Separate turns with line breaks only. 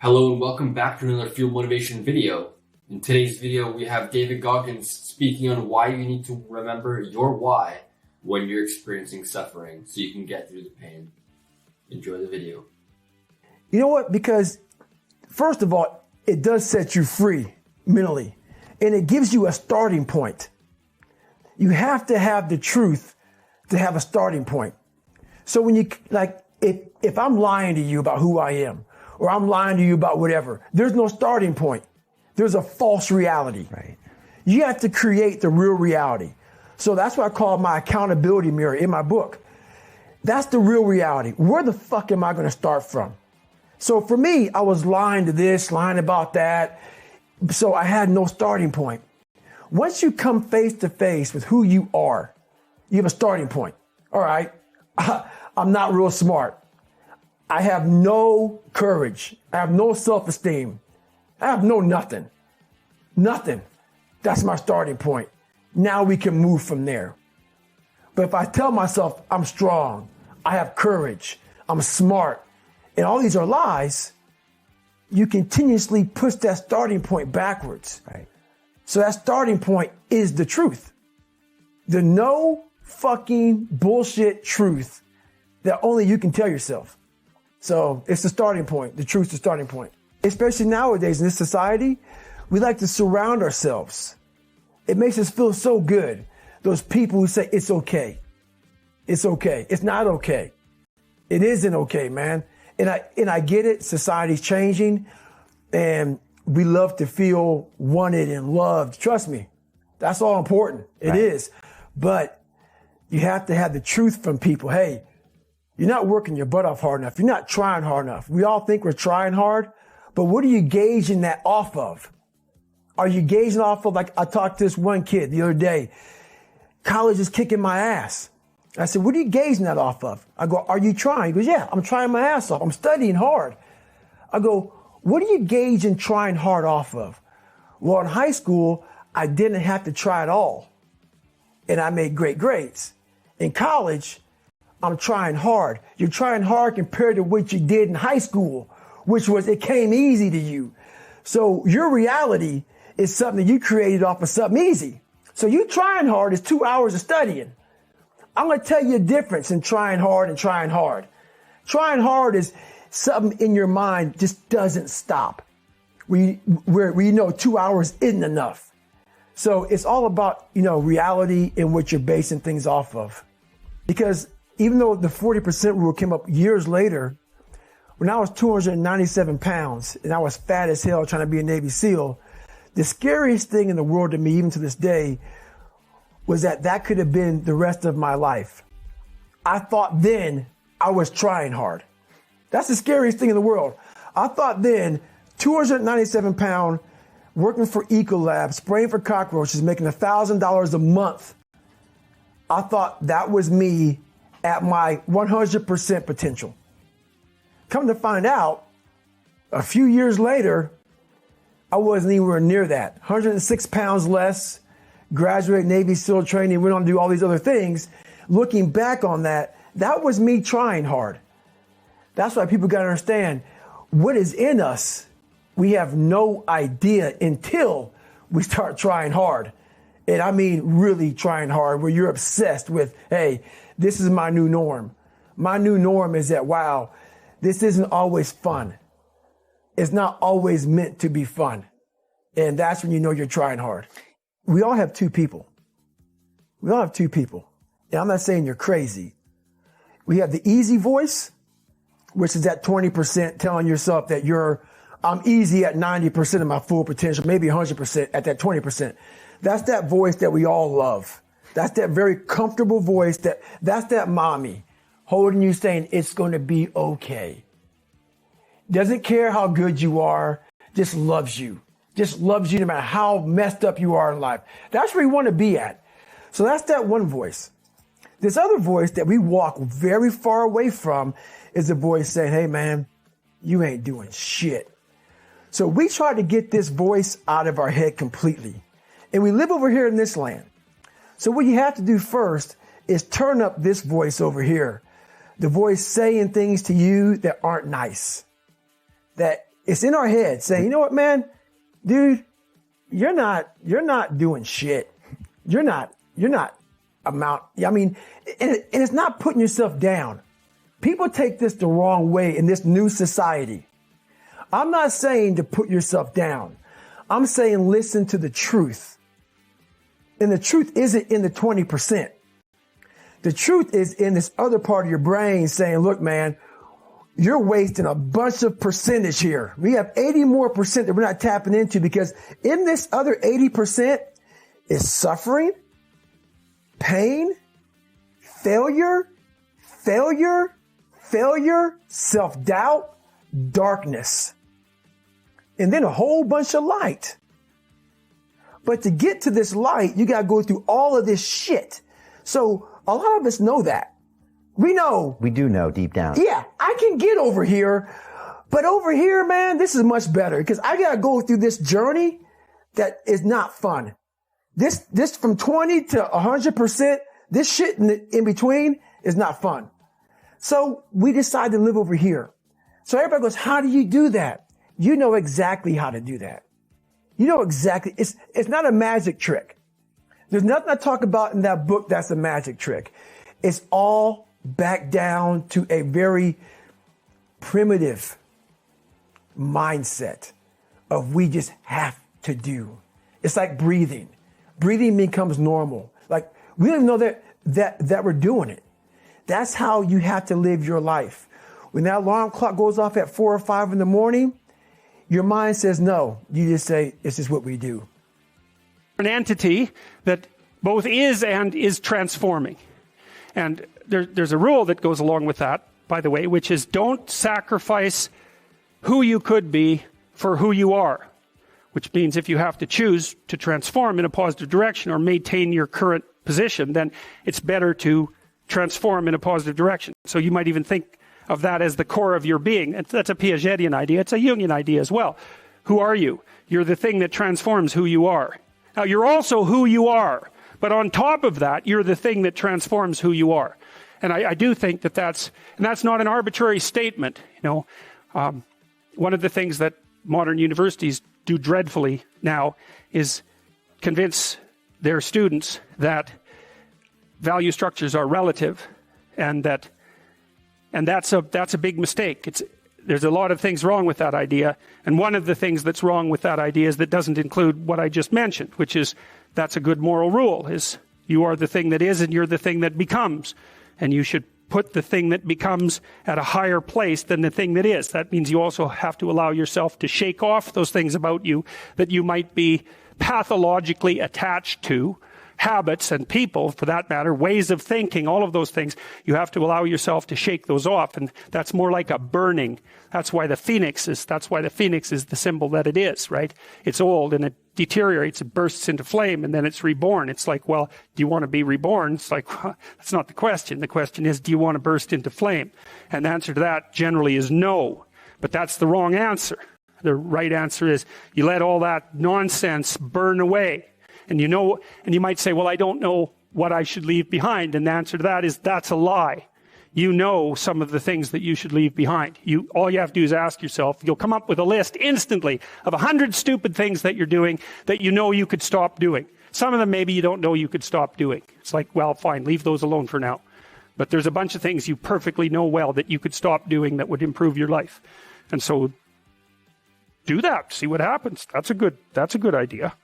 Hello and welcome back to another Field Motivation video. In today's video, we have David Goggins speaking on why you need to remember your why when you're experiencing suffering so you can get through the pain. Enjoy the video.
You know what? Because first of all, it does set you free mentally and it gives you a starting point. You have to have the truth to have a starting point. So when you, if I'm lying to you about who I am, or I'm lying to you about whatever, there's no starting point. There's a false reality.
Right.
You have to create the real reality. So that's what I call my accountability mirror in my book. That's the real reality. Where the fuck am I going to start from? So for me, I was lying to this, lying about that. So I had no starting point. Once you come face to face with who you are, you have a starting point. All right. I'm not real smart. I have no courage. I have no self-esteem. I have no nothing. Nothing. That's my starting point. Now we can move from there. But if I tell myself I'm strong, I have courage, I'm smart, and all these are lies, you continuously push that starting point backwards.
Right.
So that starting point is the truth. The no fucking bullshit truth that only you can tell yourself. So it's the starting point. The truth's the starting point. Especially nowadays in this society, we like to surround ourselves. It makes us feel so good. Those people who say it's okay. It's okay. It's not okay. It isn't okay, man. And I get it. Society's changing and we love to feel wanted and loved. Trust me. That's all important. It is. But you have to have the truth from people. Hey, you're not working your butt off hard enough. You're not trying hard enough. We all think we're trying hard, but what are you gauging that off of? Are you gauging off of, like I talked to this one kid the other day, college is kicking my ass. I said, what are you gauging that off of? I go, are you trying? He goes, yeah, I'm trying my ass off. I'm studying hard. I go, what are you gauging trying hard off of? Well, in high school, I didn't have to try at all. And I made great grades. In college, I'm trying hard. You're trying hard compared to what you did in high school, which was it came easy to you. So your reality is something that you created off of something easy. So you trying hard is 2 hours of studying. I'm going to tell you a difference in trying hard and trying hard. Trying hard is something in your mind just doesn't stop. Where you know 2 hours isn't enough. So it's all about, reality and what you're basing things off of. Because even though the 40% rule came up years later, when I was 297 pounds and I was fat as hell trying to be a Navy SEAL, the scariest thing in the world to me, even to this day, was that could have been the rest of my life. I thought then I was trying hard. That's the scariest thing in the world. I thought then 297 pound, working for Ecolab, spraying for cockroaches, making $1,000 a month. I thought that was me at my 100% potential. Come to find out, a few years later, I wasn't anywhere near that. 106 pounds less, graduated Navy SEAL training, went on to do all these other things. Looking back on that, that was me trying hard. That's why people got to understand what is in us. We have no idea until we start trying hard. And I mean really trying hard, where you're obsessed with, hey, this is my new norm. My new norm is that, wow, this isn't always fun. It's not always meant to be fun. And that's when you know you're trying hard. We all have two people. We all have two people. And I'm not saying you're crazy. We have the easy voice, which is that 20% telling yourself that I'm easy at 90% of my full potential, maybe 100% at that 20%. That's that voice that we all love. That's that very comfortable voice that's that mommy holding you saying it's going to be okay. Doesn't care how good you are, just loves you. Just loves you no matter how messed up you are in life. That's where you want to be at. So that's that one voice. This other voice that we walk very far away from is the voice saying, hey man, you ain't doing shit. So we try to get this voice out of our head completely. And we live over here in this land. So what you have to do first is turn up this voice over here. The voice saying things to you that aren't nice, that It's in our head saying, you know what, man, dude, you're not doing shit. You're not amount. I mean, and it's not putting yourself down. People take this the wrong way in this new society. I'm not saying to put yourself down. I'm saying listen to the truth. And the truth isn't in the 20%. The truth is in this other part of your brain saying, look, man, you're wasting a bunch of percentage here. We have 80 more percent that we're not tapping into, because in this other 80% is suffering, pain, failure, self-doubt, darkness, and then a whole bunch of light. But to get to this light, you got to go through all of this shit. So a lot of us know that. We know.
We do know deep down.
Yeah, I can get over here, but over here, man, this is much better, because I got to go through this journey that is not fun. This from 20 to 100%, this shit in between is not fun. So we decide to live over here. So everybody goes, how do you do that? You know exactly how to do that. You know exactly. It's not a magic trick. There's nothing I talk about in that book that's a magic trick. It's all back down to a very primitive mindset of we just have to do. It's like breathing. Breathing becomes normal. Like we don't even know that we're doing it. That's how you have to live your life. When that alarm clock goes off at 4 or 5 in the morning, your mind says no. You just say, it's just what we do.
An entity that both is and is transforming. And there's a rule that goes along with that, by the way, which is don't sacrifice who you could be for who you are. Which means if you have to choose to transform in a positive direction or maintain your current position, then it's better to transform in a positive direction. So you might even think of that as the core of your being. That's a Piagetian idea. It's a Jungian idea as well. Who are you? You're the thing that transforms who you are. Now, you're also who you are. But on top of that, you're the thing that transforms who you are. And I do think that's not an arbitrary statement. You know, one of the things that modern universities do dreadfully now is convince their students that value structures are relative, and that's a big mistake. There's a lot of things wrong with that idea, and one of the things that's wrong with that idea is that doesn't include what I just mentioned, which is that's a good moral rule, is you are the thing that is and you're the thing that becomes, and you should put the thing that becomes at a higher place than the thing that is. That means you also have to allow yourself to shake off those things about you that you might be pathologically attached to, habits and people, for that matter, ways of thinking, all of those things. You have to allow yourself to shake those off, and that's more like a burning. That's why the phoenix is the symbol that it is, right? It's old and it deteriorates, it bursts into flame, and then it's reborn. It's like, well, do you want to be reborn? It's like, well, that's not the question. The question is, do you want to burst into flame? And the answer to that generally is no. But that's the wrong answer. The right answer is you let all that nonsense burn away. And you might say, well, I don't know what I should leave behind. And the answer to that is that's a lie. You know some of the things that you should leave behind. All you have to do is ask yourself. You'll come up with a list instantly of 100 stupid things that you're doing that you know you could stop doing. Some of them maybe you don't know you could stop doing. It's like, well, fine, leave those alone for now. But there's a bunch of things you perfectly know well that you could stop doing that would improve your life. And so do that. See what happens. That's a good idea.